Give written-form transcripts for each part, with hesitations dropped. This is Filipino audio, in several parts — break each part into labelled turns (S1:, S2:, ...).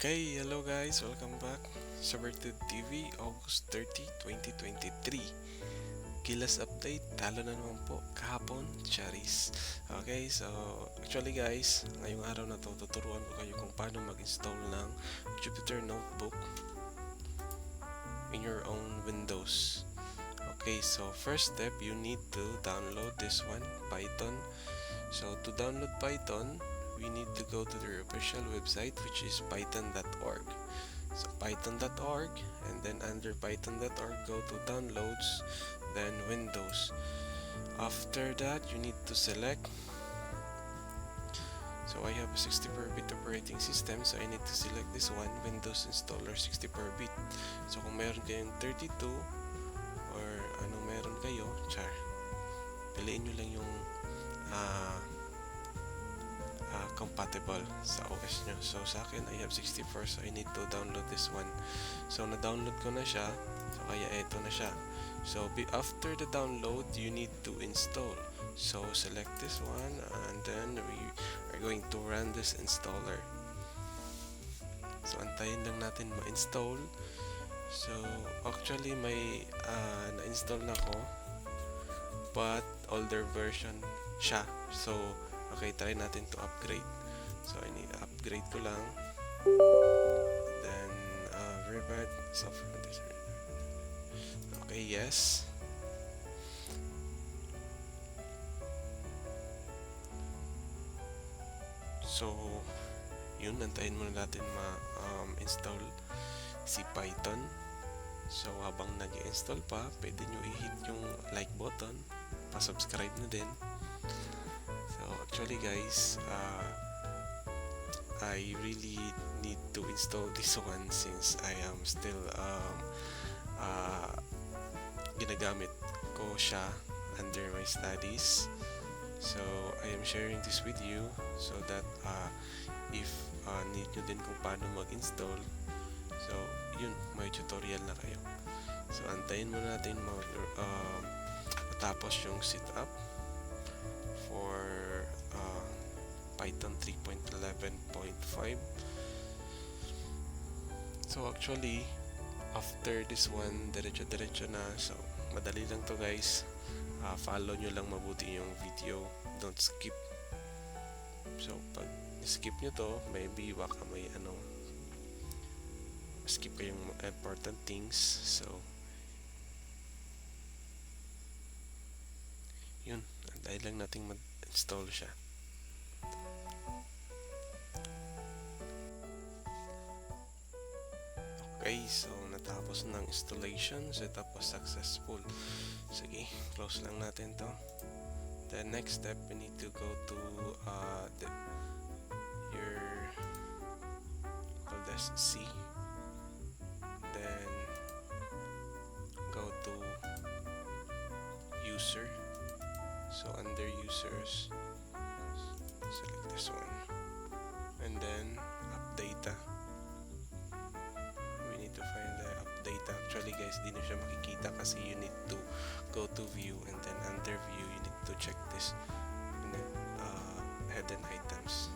S1: Okay, hello guys, welcome back sa VoLTE TV, August 30, 2023. Gilas update, talo na naman po kahapon, Charis. Okay, so actually guys, ngayong araw na to, tuturuan ko kayo kung paano mag-install ng Jupyter Notebook in your own Windows. Okay, so first step, you need to download this one, Python. So to download Python, we need to go to their official website, which is python.org. So python.org, and then under python.org, go to downloads, then Windows. After that, you need to select. So I have a 64-bit operating system, so I need to select this one, Windows Installer 64-bit. So kung meron kayong 32 or ano meron kayo, piliin nyo lang yung compatible sa OS nyo. So sa akin, I have 64, so I need to download this one. So na-download ko na siya, so kaya eto na siya. So after the download, you need to install. So select this one, and then we are going to run this installer. So antayin lang natin ma-install. So actually may na-install na ko, but older version siya. So okay, try natin to upgrade. So I need upgrade ko lang. Then revert software. Okay, yes. So yun, nantayin muna natin ma-install si Python. So habang nag-install pa, pwede nyo i-hit yung like button, pa-subscribe na din. So actually guys, I really need to install this one since I am still ginagamit ko siya under my studies. So I am sharing this with you so that if need nyo din kung paano mag-install, so yun, may tutorial na kayo. So antayin muna natin matapos yung setup for Python 3.11.5. So actually, after this one, diretso na. So madali lang to guys. Follow nyo lang mabuti yung video. Don't skip. So pag skip nyo to, maybe baka may skip kayong important things. So yun, dahil lang nating mag-install siya. Okay, so natapos ng installation, setup was successful. Sige, close lang natin to. The next step, we need to go to call this C, then go to user. So under users, select this one, and then updata. We need to find the updata. Actually guys, di na siya makikita kasi you need to go to view, and then under view you need to check this hidden items.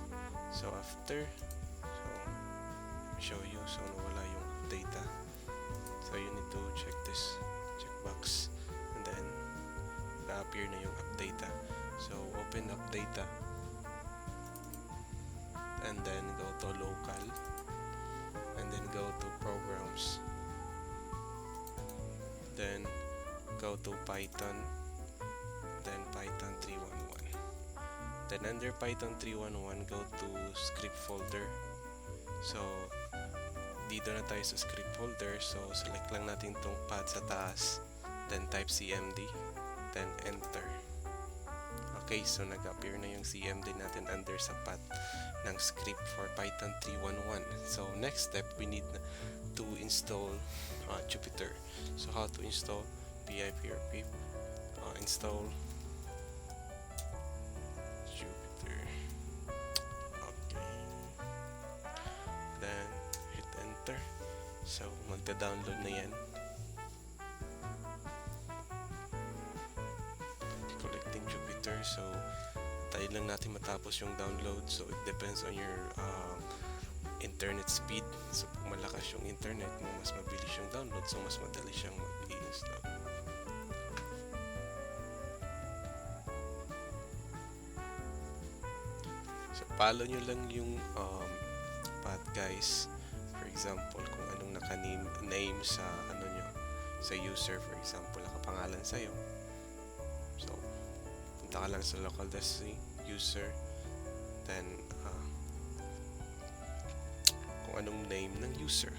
S1: So after, show you, so nawala yung data. So you need to check this checkbox, and then appear na yung updata. So open updata, and then go to local, and then go to programs, then go to Python, then Python 311. Then under Python 311, go to script folder. So dito na tayo sa script folder. So select lang natin tong path sa taas, then type cmd, then enter. Okay, so nag-appear na yung cmd natin under sa path ng script for Python 311. So next step, we need to install Jupyter. So how to install? pip install Jupyter. Okay, then hit enter. So magda-download na yan. Collecting Jupyter. So tayo lang natin matapos yung download. So it depends on your internet speed. So pag malakas yung internet mo, mas mabilis yung download, so mas madali siyang mag-i-install. So follow nyo lang yung path guys. For example, kung anong naka-name sa ano nyo, sa user, for example, nakapangalan sa'yo. So punta ka lang sa local destiny user, then kung anong name ng user,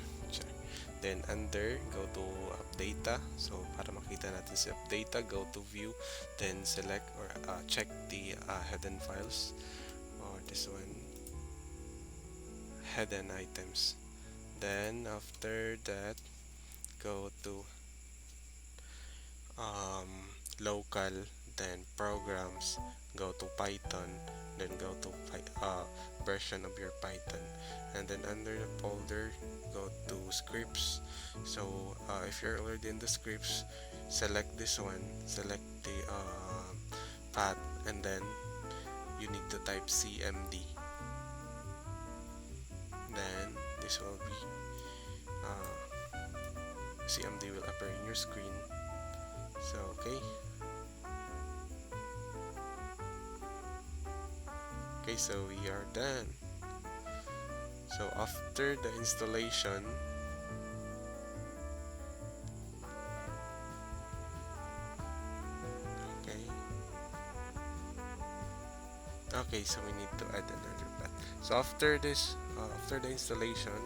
S1: then under, go to app data. So para makita natin sa app data, go to view, then select or check the hidden files, or this one, hidden items. Then after that, go to local, then programs, go to Python, then go to version of your Python, and then under the folder, go to scripts. So if you're already in the scripts, select this one, select the path, and then you need to type cmd. Then this will be cmd will appear in your screen. So okay, so we are done. So after the installation, okay, so we need to add another path. So after this, after the installation,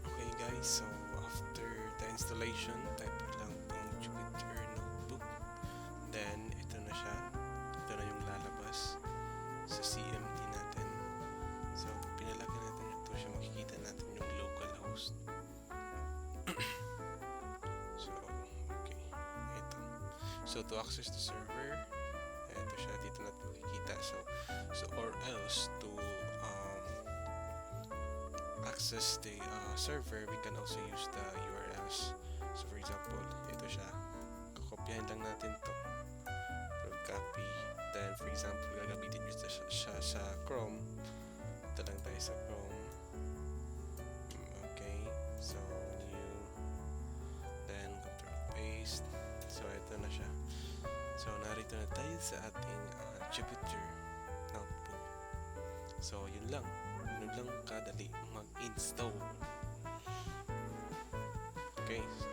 S1: okay guys, so after the installation, type lang tong Jupyter notebook, then ito na siya, ito na yung lalabas sa CMD natin. So pinalagyan natin ito siya, makikita natin yung local host. So okay, ito. So to access the server, ito siya, dito natin makikita. So or else to access the server, we can also use the URLs. So for example, ito siya, kakopyahin lang natin to, copy, then for example gagamitin nyo siya sa Chrome. Ito lang tayo sa Chrome. Okay, so new, then control paste. So ito na siya. So narito na tayo sa ating Jupyter notebook. So yun lang kadali mag-install. Okay, so